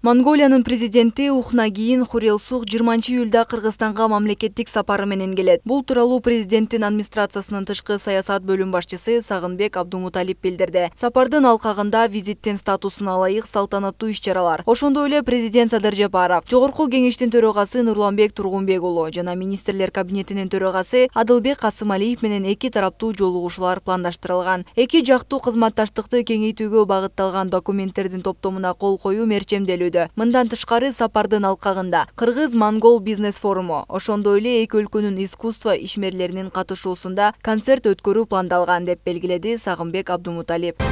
Монголиянын президенти Ухнагийин Хурелсух 20-июлда Кыргызстанга мамлекеттик сапары менен келет. Бул тууралуу президенттин администрациясынын тышкы саясат бөлүм башчысы Сагынбек Абдумуталип билдирди. Сапардын алкагында визиттин статусуна ылайык салтанаттуу иш-чаралар. Ошондой эле президент Садыр Жапаров, Жогорку кеңештин төрагасы Нурланбек Тургунбек уулу жана министрлер кабинетинин төрагасы Адылбек Касымалиев менен эки тараптуу жолугушуулар пландаштырылган. Эки жактуу кызматташтыкты кеңейтүүгө багытталган документтердин топтомуна кол коюу мерчемделүүдө. Мындан тышкары сапардын алкагында Кыргыз-Монгол бизнес форуму, ошондой эле эки өлкөнүн искусство ишмерлеринин катышуусунда концерт өткөрүү пландалган деп белгиледи Сагынбек Абдумуталип.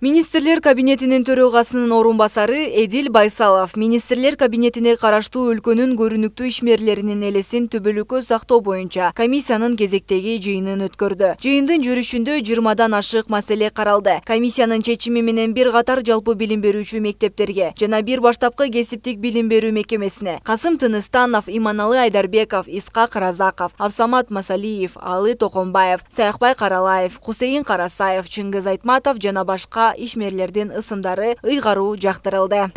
Министрлер кабинетинин төрагасынын орун басары Эдил Байсалов министрлер кабинетине караштуу өлкөнүн көрүнүктүү ишмерлеринин элесин түбөлүккө сактоо боюнча комиссиянын кезектеги жыйынын өткөрдү. Жыйындын жүрүшүндө 20дан ашык маселе каралды. Комиссиянын чечими менен бир катар жалпы билим берүүчү мектептерге жана бир баштапкы кесиптик билим берүү мекемесине Касым Тыныстанов, Иманалы Айдарбеков, Искак Разаков, Абсамат Масалиев, Алы Токомбаев, Саякбай Каралаев, Хусейин Карасаев, Чыңгыз Айтматов жана башка ишмерлердин ысымдары ыйгаруу жактырылды.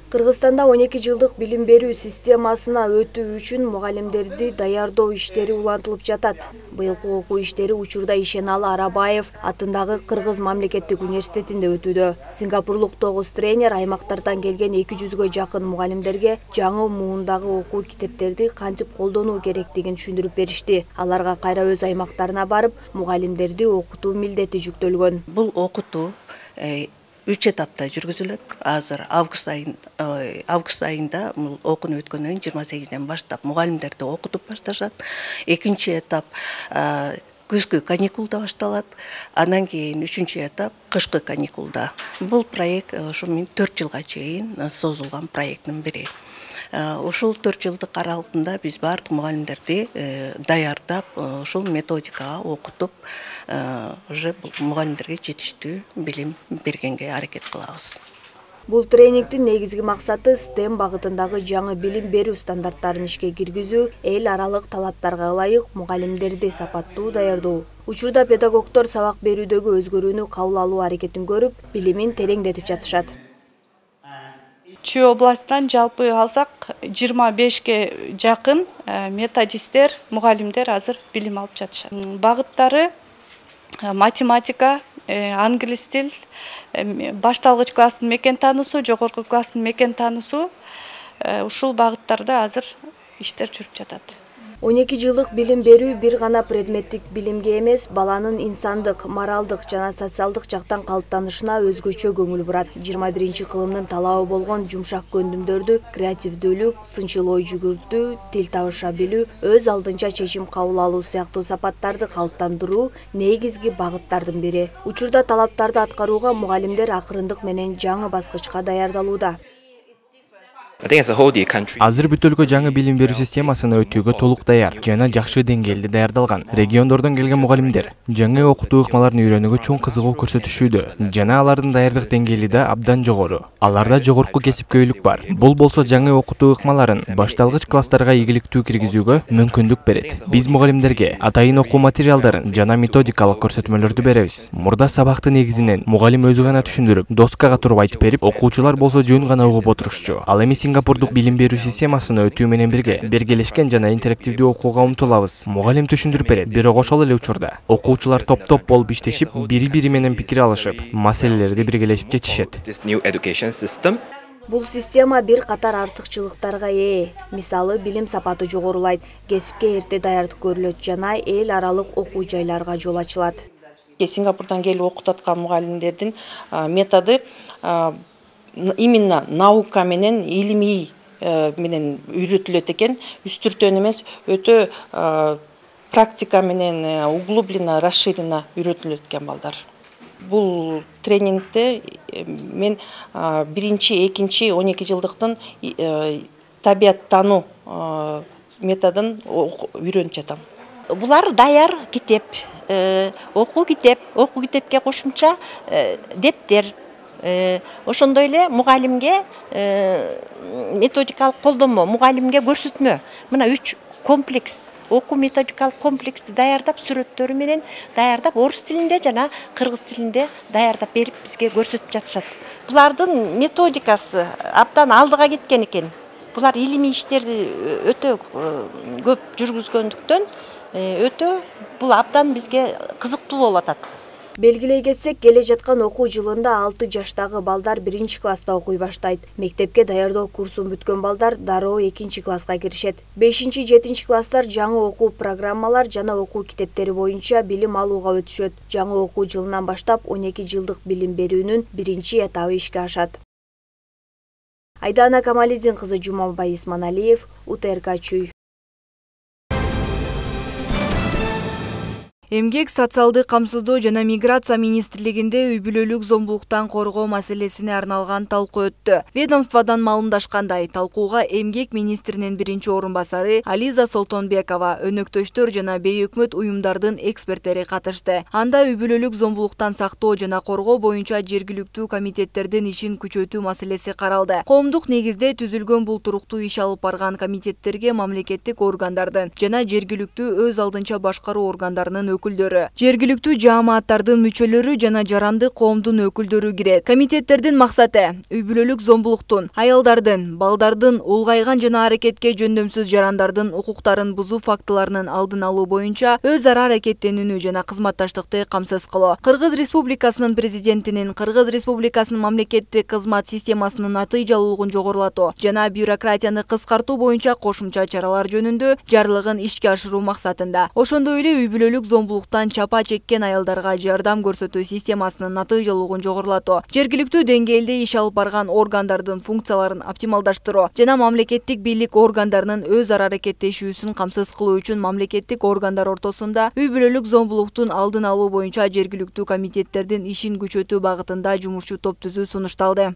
Кыргызстанда 12 жылдык билим берүү системасына өтүү үчүн мугалимдерди даярдоо иштери улантылып жатат. Быйылкы окуу иштери учурда Ишеналы Арабаев атындагы Кыргыз мамлекеттик университетинде өтүүдө. Сингапурлук 9 тренер аймактардан келген 200гө жакын мугалимдерге жаңы муундагы окуу китептерди кантип колдонуу керектигин түшүндүрүп беришти. Аларга кайра өз аймактарына барып, мугалимдерди окутуу милдети жүктөлгөн. Бул окутуу 3 этапта жүргүзүлөт. Азыр август айында окууну өткөндөн 28-ден баштап мугалимдерди окутуп башташат. Экинчи этап күзгү каникулда башталат. Андан кийин 3-чү этап кышкы каникулда. Бул проект ошо 4 жылга чейин созулган проекттин бири. Ушул 4 жылдык аралыгында биз бардык мугалимдерди даярдап, ушул методикага окутуп, уже мугалимдерге жетиштүү билим бергенге аракет кылабыз. Бул тренингдин негизги максаты STEM багытындагы жаңы билим берүү стандарттарын ишке киргизүү, эл аралык талаптарга ылайык мугалимдерди сапаттуу даярдоо. Учурда педагогдор сабак берүүдөгү өзгөрүүнү кабыл алуу аракетин көрүп, билимин тереңдетип жатышат. Чүй областынан жалпы алсак 25ке жакын методисттер, мугалимдер азыр билим алып жатышат. Багыттары математика, англис тил, башталгыч класстын мекен таануусу, жогорку класстын мекен таануусу, ушул багыттарда азыр иштер жүрүп жатат. 12 жылдык билим берүү бир гана предметтик билимге эмес, баланын инсандык, моралдык жана социалдык жактан калыптанышына өзгөчө көңүл бурат. 21 кылымдын талабы болгон жумшак көндүмдөрдү, креативдүүлүк, сынчыл ой жүгүртүү, тил табыша билүү, өз алдынча чечим кабыл алуу сыяктуу сапаттарды калыптандыруу негизги багыттардын бири. Учурда талаптарды аткарууга мугалимдер акырындык менен жаңы баскычка даярдалууда. Азыр бүт өлкө жаңы билим берүү системасына өтүүгө толук даяр жана жакшы деңгээлде даярдалган. Региондордон келген мугалимдер жаңы окутуу ыкмаларын үйрөнүүгө чоң кызыгуу көрсөтүшүүдө жана алардын даярдык деңгээли да абдан жогору. Аларда жогорку кесипкөйлүк бар. Бул болсо жаңы окутуу ыкмаларын башталгыч класстарга ийгиликтүү киргизүүгө мүмкүндүк берет. Биз мугалимдерге атайын окуу материалдарын жана методикалык көрсөтмөлөрдү беребиз. Мурда сабакты негизинен мугалим өзү гана түшүндүрүп, доскага туруп айтып берип, окуучулар болсо жөн гана угуп отурушчу. Ал эми Сингапурдук билим берүү системасына өтүү менен бирге биргелешкен жана интерактивдүү окууга умтулабыз. Мугалим түшүндүрүп берет, бирок ошол эле учурда окуучулар топ-топ болуп иштешип, бири-бири менен пикир алышып, маселелерди биргелешип чечишет. Бул система бир катар артыкчылыктарга ээ. Мисалы, билим сапаты жогорулайт, кесипке эрте даярдык көрүлөт жана эл аралык окуу жайларга жол ачылат. Сингапурдан келип окутаткан мугалимдердин методу именно наука менен, илимий менен үйрөтүлөт экен. Үстүртөн эмес, өтө практика менен углублено, расширено үйрөтүлөт экен балдар. Бул тренингде мен биринчи, экинчи 12 жылдыктын табияттануу методун үйрөнүп жатам. Булар даяр китеп, окуу китепке кошумча дептер, Ошондой эле мугалимге методикалык колдонмо, мугалимге көрсөтмө. Мына 3 комплекс, окуу методикалык комплексти даярдап, сүрөттөрү менен даярдап, орус тилинде жана кыргыз тилинде даярдап берип бизге көрсөтүп жатышат. Булардын методикасы абдан алдыга кеткен экен. Булар илимий иштерди өтө көп жүргүзгөндүктөн өтө бул абдан бизге кызыктуу болуп атат. Белгилей кетсек, келе жаткан окуу жылында 6 жаштагы балдар 1-класста окуй баштайт. Мектепке даярдоо курсун бүткөн балдар дароо 2-класска киришет. 5-7 класстар жаңы окуу программалар жана окуу китептери боюнча билим алууга өтүшөт. Жаңы окуу жылынан баштап 12 жылдык билим берүүнүн 1-этабы ишке ашат. Айдана Камалидин кызы Жумабай Исманалиев, УТРК Чүй. Эмгек, социалдык камсыздоо жана миграция министрлигинде үй бүлөлүк зомбулуктан коргоо маселесине арналган талкуу өттү. Ведомстводан маалымдашкандай, талкууга эмгек министринин биринчи орун басары Ализа Солтонбекова, өнөктөштөр жана бейөкмөт уюмдардын эксперттери катышты. Анда үй бүлөлүк зомбулуктан сактоо жана коргоо боюнча жергиликтүү комитеттердин ишин күчөтүү маселеси каралды. Коомдук негизде түзүлгөн бул туруктуу иш алып барган комитеттерге мамлекеттик органдардын жана жергиликтүү өз алдынча башкаруу органдарынын өкүлдөрү, жергиликтүү жаамааттардын мүчөлөрү жана жарандык коомдун өкүлдөрү кирет. Комитеттердин максаты үй бүлөлүк зомбулуктун, аялдардын, балдардын, улгайган жана аракетке жөндөмсүз жарандардын укуктарын бузуу фактыларынын алдын алуу боюнча өз ара аракеттенүүнү жана кызматташтыкты камсыз кылуу. Кыргыз Республикасынын президентинин Кыргыз Республикасынын мамлекеттик кызмат системасынын натыйжалуулугун жогорулатуу жана бюрократияны кыскартуу боюнча кошумча чаралар жөнүндө жарлыгын ишке ашыруу максатында. Ошондой эле үй бүлөлүк зомбулуктан чапа чеккен аялдарга жардам көрсөтүү системасынын натыйжалуулугун жогорулатуу, жергиликтүү деңгээлде иш алып барган органдардын функцияларын оптималдаштыруу жана мамлекеттик бийлик органдарынын өз ара аракеттешүүсүн камсыз кылуу үчүн мамлекеттик органдар ортосунда үй бүлөлүк зомбулуктун алдын алуу боюнча жергиликтүү комитеттердин ишин күчөтүү багытында жумушчу топ түзүү сунушталды.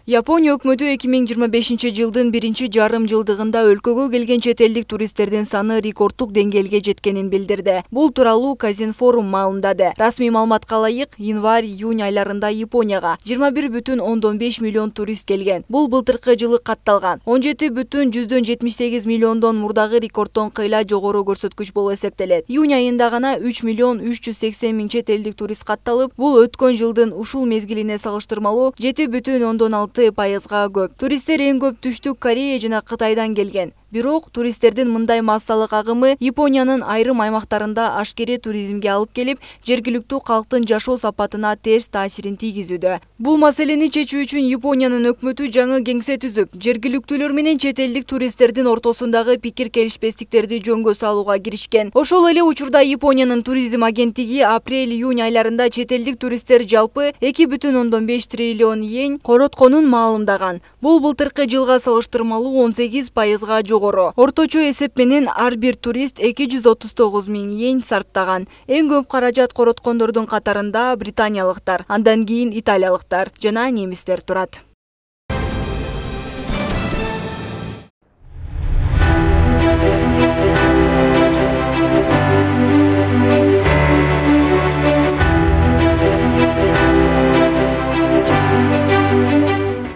Япония өкмөтү 2025 жылдын биринчи жарым жылдыгында өлкөгө келген чет элдик туристтердин саны рекордтук деңгээлге жеткенин билдирди. Бул тууралуу Казинфорум маалымдады. Расмий маалыматка ылайык, январь-июнь айларында Японияга 21,5 миллион турист келген. Бул былтыркы жылы катталган 17,78 миллиондон мурдагы рекордтон кыйла жогору көрсөткүч болуп эсептелет. Июнь айында гана 3 миллион 380 миң чет элдик турист катталып, бул өткөн жылдын ушул мезгилине салыштырмалуу 7,6% көп. Туристтер эң көп Түштүк Корея жана Кытайдан келген. Бирок туристтердин мындай массалык агымы Япониянын айрым аймактарында ашкере туризмге алып келип, жергиликтүү калктын жашоо сапатына терс таасирин тийгизүүдө. Бул маселени чечүү үчүн Япониянын өкмөтү жаңы кеңсе түзүп, жергиликтүүлөр менен чет элдик туристтердин ортосундагы пикир келишпестиктерди жөнгө салууга киришкен. Ошол эле учурда Япониянын туризм агенттиги апрель-июнь айларында чет элдик туристтер жалпы 2,5 триллион йен коротконун маалымдаган. Бул былтыркы жылга салыштырмалуу 18%га жогору. Орточо эсеп менен ар бир турист 239 миң йен сарптаган. Эң көп каражат короткондордун катарында британиялыктар, андан кийин италиялыктар жана немистер турат.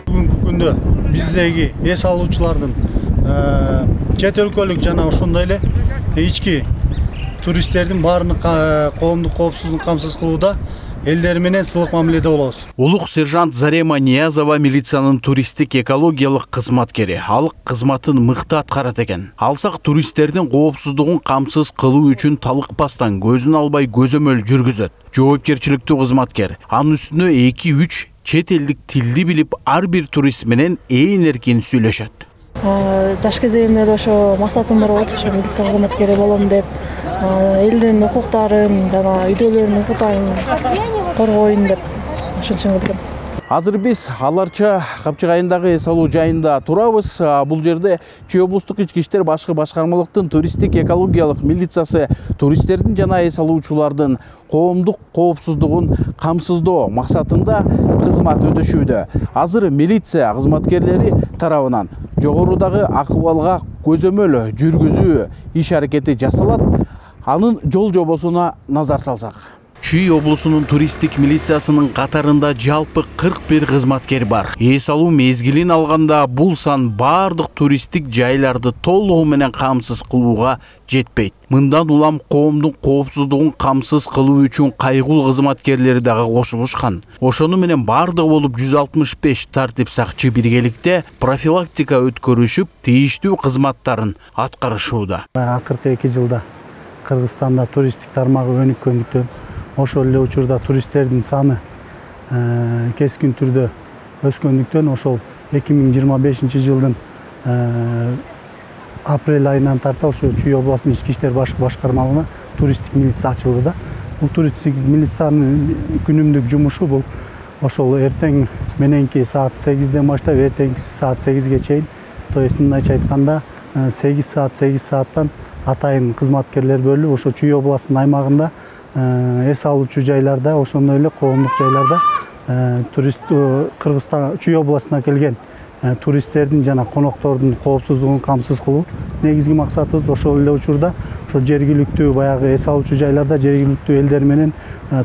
Бүгүнкү күндө биздеги эс алуучулардын чет өлкөлүк жана ошондой эле ички туристтердин баарынын коомдук коопсуздугун камсыз кылууда элдери менен сылык мамиледе болобуз. Улук сержант Зарема Ниязова милициянын туристтик экологиялык кызматкери. Ал кызматын мыкты аткарат экен. Алсак туристтердин коопсуздугун камсыз кылуу үчүн талыкпастан көзүн албай көзөмөл жүргүзөт. Жоопкерчиликтүү кызматкер. Анын үстүнө 2-3 чет элдик тилди билип, ар бир турист менен ээн эркин сүйлөшөт. Жаш кезимде эле ошо максатым бар болчу, ошо милиция кызматкери болом деп, элдин укуктарын жана үйдөлөрдүн укуктарын коргоюн деп ошентип келдим. Азыр биз аларча Капчык айындагы эс алуу жайында турабыз. Бул жерде Чүй облустук ички иштер башкы башкармалыктын туристтик экологиялык милициясы туристтердин жана эс алуучулардын коомдук коопсуздугун камсыздоо максатында кызмат өтөшүүдө. Азыр милиция кызматкерлери тарабынан жогорудагы акыбалга көзөмөл жүргүзүү иш аракети жасалат. Анын жол жобосуна назар салсак. Чүй облусунун туристтик милициясынын катарында жалпы 41 кызматкер бар. Эс алуу мезгилин алганда бул сан бардык туристтик жайларды толугу менен камсыз кылууга жетпейт. Мындан улам коомдун коопсуздугун камсыз кылуу үчүн кайгул кызматкерлери дагы кошулушкан. Ошону менен бардыгы болуп 165 тартип сакчы биргеликте профилактика өткөрүшүп, тийиштүү кызматтарын аткарышууда. Акыркы 2 жылда Кыргызстанда туристтик тармагы өнүккөндүктөн, ошол эле учурда туристтердин саны кескин түрдө өскөндүктөн, ошол 2025 жылдын апрель айынан тарта ошо Чүй областынын ички иштер башкармалыгына туристтик милиция ачылды да. Бул туристтик милициянын күнүмдүк жумушу бул ошол эртең мененки саат 8ден баштап эртеңкиси саат 8ге чейин, то есть мындайча айтканда 8 сааттан атайын кызматкерлер бөлүнүп, ошо Чүй областынын аймагында эс алуучу жайларда, ошондой эле коомдук жайларда турист Кыргызстан Чүй областына келген туристтердин жана коноктордун коопсуздугун камсыз кылуу негизги максатыбыз. Ошол эле учурда ошо жергиликтүү баягы эс алуучу жайларда жергиликтүү элдер менен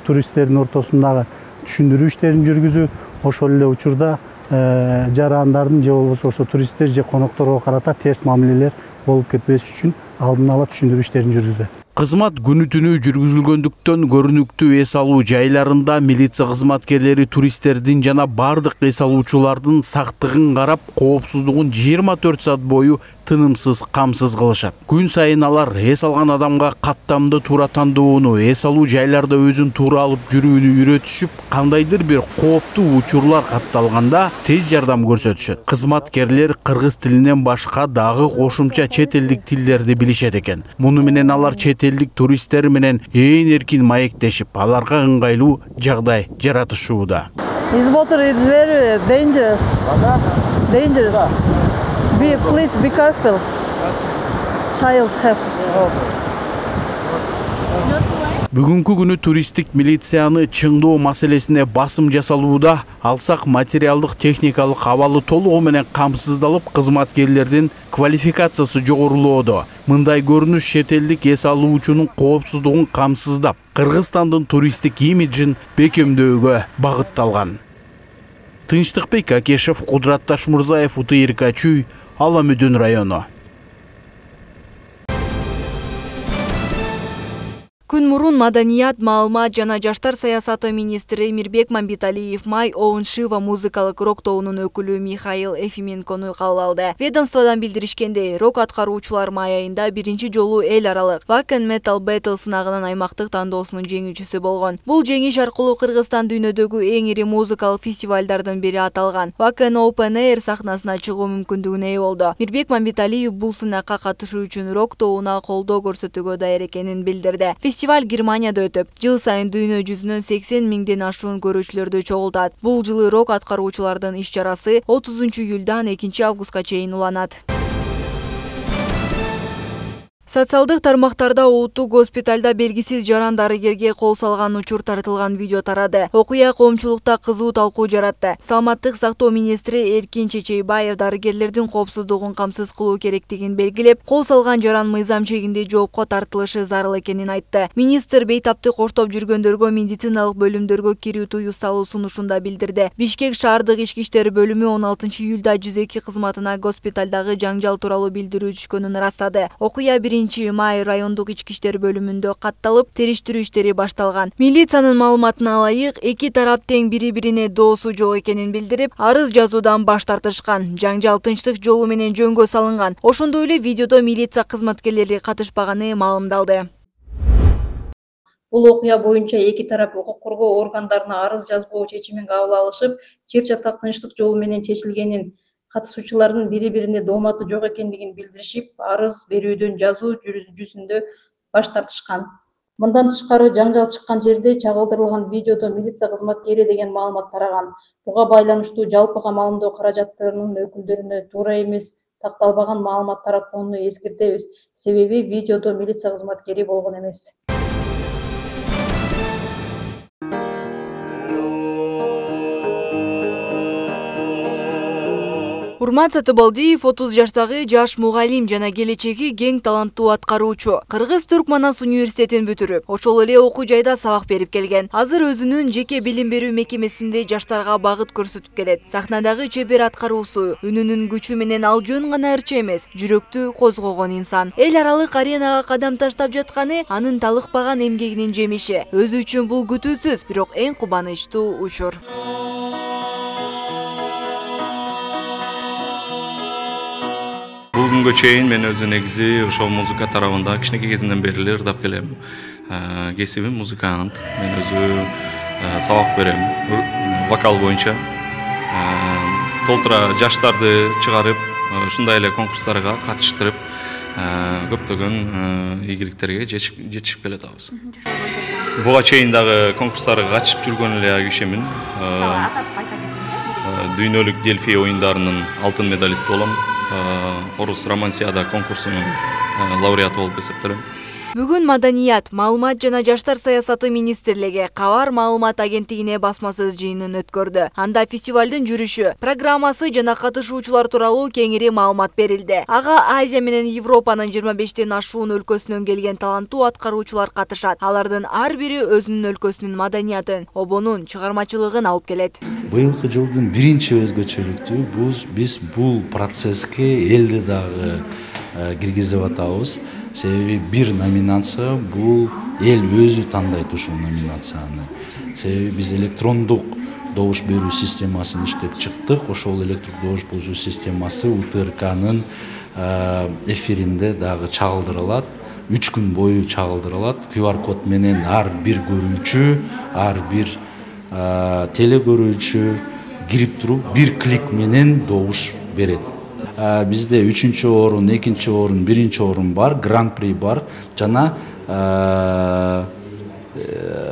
туристтердин ортосундагы түшүндүрүү иштерин жүргүзүү, ошол эле учурда жарандардын же болбосо ошо туристтер же конокторго карата терс мамилелер болуп кетпеш үчүн алдын ала түшүндүрүү иштерин жүргүзөт. Кызмат күнү түнү жүргүзүлгөндүктөн көрүнүктүү эс алуу жайларында милиция кызматкерлери туристтердин жана бардык эс алуучулардын сактыгын карап, коопсуздугун 24 саат бою тынымсыз камсыз кылышат. Күн сайын алар эс алган адамга каттамды туура тандоону, эс алуу жайларда өзүн туура алып жүрүүнү үйрөтүшүп, кандайдыр бир кооптуу учурлар катталганда тез жардам көрсөтүшөт. Кызматкерлер кыргыз тилинен башка дагы кошумча чет элдик тилдерди билишет экен. Муну менен алар чет элдик туристтер менен ээн эркин маектешип, аларга ыңгайлуу жагдай жаратышууда. This water is very dangerous. Please be careful. Child have. Бүгүнкү күнү туристтик милицияны чыңдоо маселесине басым жасалууда, алсак материалдык техникалык абалы толугу менен камсыздалып, кызматкерлердин квалификациясы жогорулоодо. Мындай көрүнүш чет элдик эс алуучунун коопсуздугун камсыздап, Кыргызстандын туристтик имиджин бекемдөөгө багытталган. Тынчтыкбек Акешев, Кудрат Ташмурзаев, УТРК Чүй, Ала Мүдүн району. Күн мурун маданият, маалымат жана жаштар саясаты министри Мирбек Мамбеталиев май Оун Шива музыкалык рок тобунун өкүлү Михаил Ефименкону кабыл алды. Ведомстводан билдиришкендей, рок аткаруучулар май айында биринчи жолу эл аралык Wacken Metal Battle сынагынын аймактык тандоосунун жеңүүчүсү болгон. Бул жеңиш аркылуу Кыргызстан дүйнөдөгү эң ири музыкалык фестивалдардын бири аталган Wacken Open Air сахнасына чыгуу мүмкүндүгүнө ээ болду. Мирбек Мамбеталиев бул сынакка катышуу үчүн рок тобуна колдоо көрсөтүүгө даяр экенин билдирди. Фестиваль Германияда өтөп, жыл сайын дүйнө жүзүнөн 80 миңден ашуун көрүүчүлөрдү чогултат. Бул жылы рок аткаруучулардын иш-чарасы 30 июлдан 2 августка чейин уланат. Социалдык тармактарда Улуттук госпиталда белгисиз жаран дарыгерге кол салган учур тартылган видео тарады. Окуя коомчулукта кызуу талкуу жаратты. Саламаттык сактоо министри Эркин Чечейбаев дарыгерлердин коопсуздугун камсыз кылуу керектигин белгилеп, кол салган жаран мыйзам чегинде жоопко тартылышы зарыл экенин айтты. Министр бейтапты коштоп жүргөндөргө медициналык бөлүмдөргө кирүү тыюу салуу сунушунда билдирди. Бишкек шаардык ички иштер бөлүмү 16 июлда 102 кызматына госпиталдагы жаңжал тууралуу билдирүү түшкөнүн ырастады. Окуя 1 май райондук ички иштер бөлүмүндө катталып, териштирүү иштери башталган. Милициянын маалыматына ылайык, эки тарап тең бири-бирине доосу жок экенин билдирип, арыз жазуудан баш тартышкан. Жаңжал тынчтык жолу менен жөнгө салынган. Ошондой эле видеодо милиция кызматкерлери катышпаганы маалымдалды. Бул окуя боюнча эки тарап укук коргоо органдарына арыз жазбоо чечимин кабыл алышып, жер жатак тынчтык жолу менен чечилгенин, катышуучулардын бири-бирине дооматы жок экендигин билдиришип, арыз берүүдөн жазуу жүзүндө баш тартышкан. Мындан тышкары, жаңжал чыккан жерде чагылдырылган видеодо милиция кызматкери деген маалымат тараган. Буга байланыштуу жалпыга маалымдоо каражаттарынын өкүлдөрүнө туура эмес, такталбаган маалымат таратканын эскертебиз. Себеби видеодо милиция кызматкери болгон эмес. Урмат Сатыбалдиев 30 жаштагы жаш мугалим жана келечеги кең таланттуу аткаруучу. Кыргыз-Түрк Манас университетин бүтүрүп, ошол эле окуу жайда сабак берип келген. Азыр өзүнүн жеке билим берүү мекемесинде жаштарга багыт көрсөтүп келет. Сахнадагы чебер аткаруусу, үнүнүн күчү менен ал жөн гана ырчы эмес, жүрөктү козгогон инсан. Эл аралык аренага кадам таштап жатканы анын талыкпаган эмгегинин жемиши. Өзү үчүн бул күтүүсүз, бирок эң кубанычтуу учур. Бул күнгө чейин мен өзү негизи ошол музыка тарабында кичинекей кезимден бери эле ырдап келем. Кесибим музыкант. Мен өзү сабак берем вокал боюнча. Толтура жаштарды чыгарып, ушундай эле конкурстарга катыштырып, көптөгөн ийгиликтерге жетишип келатабыз. Буга чейин дагы конкурстарга катышып жүргөн эле кишимин. Дүйнөлүк Дельфий оюндарынын алтын медалисти болом. Орус Романсиада конкурсунун лауреаты болуп эсептелем. Бүгүн Маданият, Маалымат жана Жаштар саясаты министрлиги Кабар маалымат агенттигине басма сөз жыйынын өткөрдү. Анда фестивалдын жүрүшү, программасы жана катышуучулар тууралуу кеңири маалымат берилди. Ага Азия менен Европанын 25тен ашуун өлкөсүнөн келген таланттуу аткаруучулар катышат. Алардын ар бири өзүнүн өлкөсүнүн маданиятын, обонун, чыгармачылыгын алып келет. Быйылкы жылдын биринчи өзгөчөлүктүгү биз бул процесске элди дагы киргизип атабыз. Себеби бир номинация бул эл өзү тандайт ушул номинацияны. Себеби биз электрондук добуш берүү системасын иштеп чыктык. Ошол электрондук добуш берүү системасы УТРКнын эфиринде дагы чагылдырылат. 3 күн бою чагылдырылат. QR код менен ар бир көрүүчү, ар бир телекөрүүчү кирип туруп бир клик менен добуш берет. Бизде 3-чү орун, 2-чи орун, 1-чи орун бар, гран-при бар, жана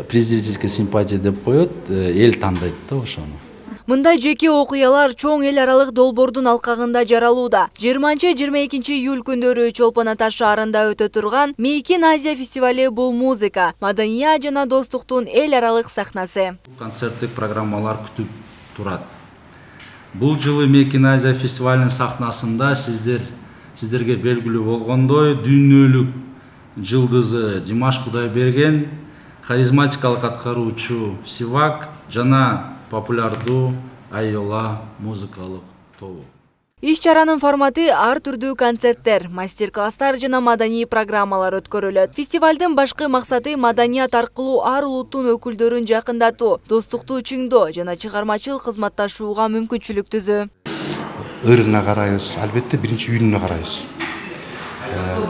президентке симпатия деп коет, эл тандайт да ошону. Мындай жеке окуялар чоң эл аралык долбоордун алкагында жаралууда. 20-22 июль күндөрү Чолпон Ата шаарында өтө турган Мейкин Азия фестивали бул музыка, маданият жана достуктун эл аралык сахнасы. Концерттик программалар күтүп турат. Бул жылы Мейкин Азия фестивалынын сахнасында сиздерге белгилүү болгондой дүйнөлүк жылдызы Димаш Кудайберген, харизматикалык аткаруучу Сивак жана популярдуу Айола музыкалык тобу. Иш-чаранын форматы ар түрдүү концерттер, мастер-класстар жана маданий программалар өткөрүлөт. Фестивалдын башкы максаты маданият аркылуу ар улуттун өкүлдөрүн жакындатуу, достукту чыңдоо жана чыгармачыл кызматташууга мүмкүнчүлүк түзүү. Ырына карайбыз, албетте биринчи үнүнө карайбыз.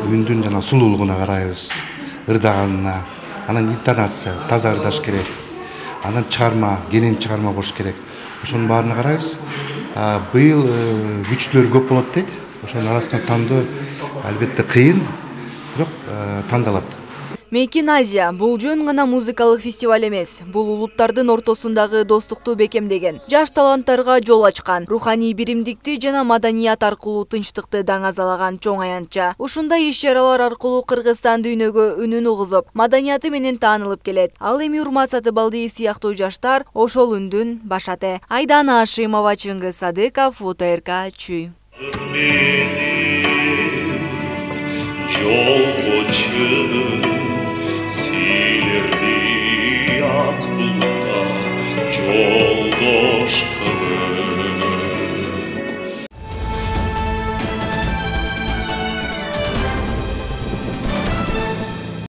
Үндүн жана сулуулугуна карайбыз, ырдаганына, анан интонация, таза ырдаш керек. Анан чыгарма, кенен чыгарма болуш керек. Ошонун баарына карайбыз. Быйыл күчтөр көп болот дейт. Ошонун арасынан тандоо албетте кыйын, бирок тандалат. Мейкин Азия бул жөн гана музыкалык фестиваль эмес. Бул улуттардын ортосундагы достукту бекемдеген, жаш таланттарга жол ачкан, руханий биримдикти жана маданият аркылуу тынчтыкты даңазалаган чоң аянтча. Ушундай иш-чаралар аркылуу Кыргызстан дүйнөгө үнүн угузуп, маданияты менен таанылып келет. Ал эми Урмат Сатыбалдиев сыяктуу жаштар ошол үндүн башаты. Айдана Ашимова, Чыңгыз Садыков, УТРК Чүй. Silirdi ak bulutlar, yoldaş kılır.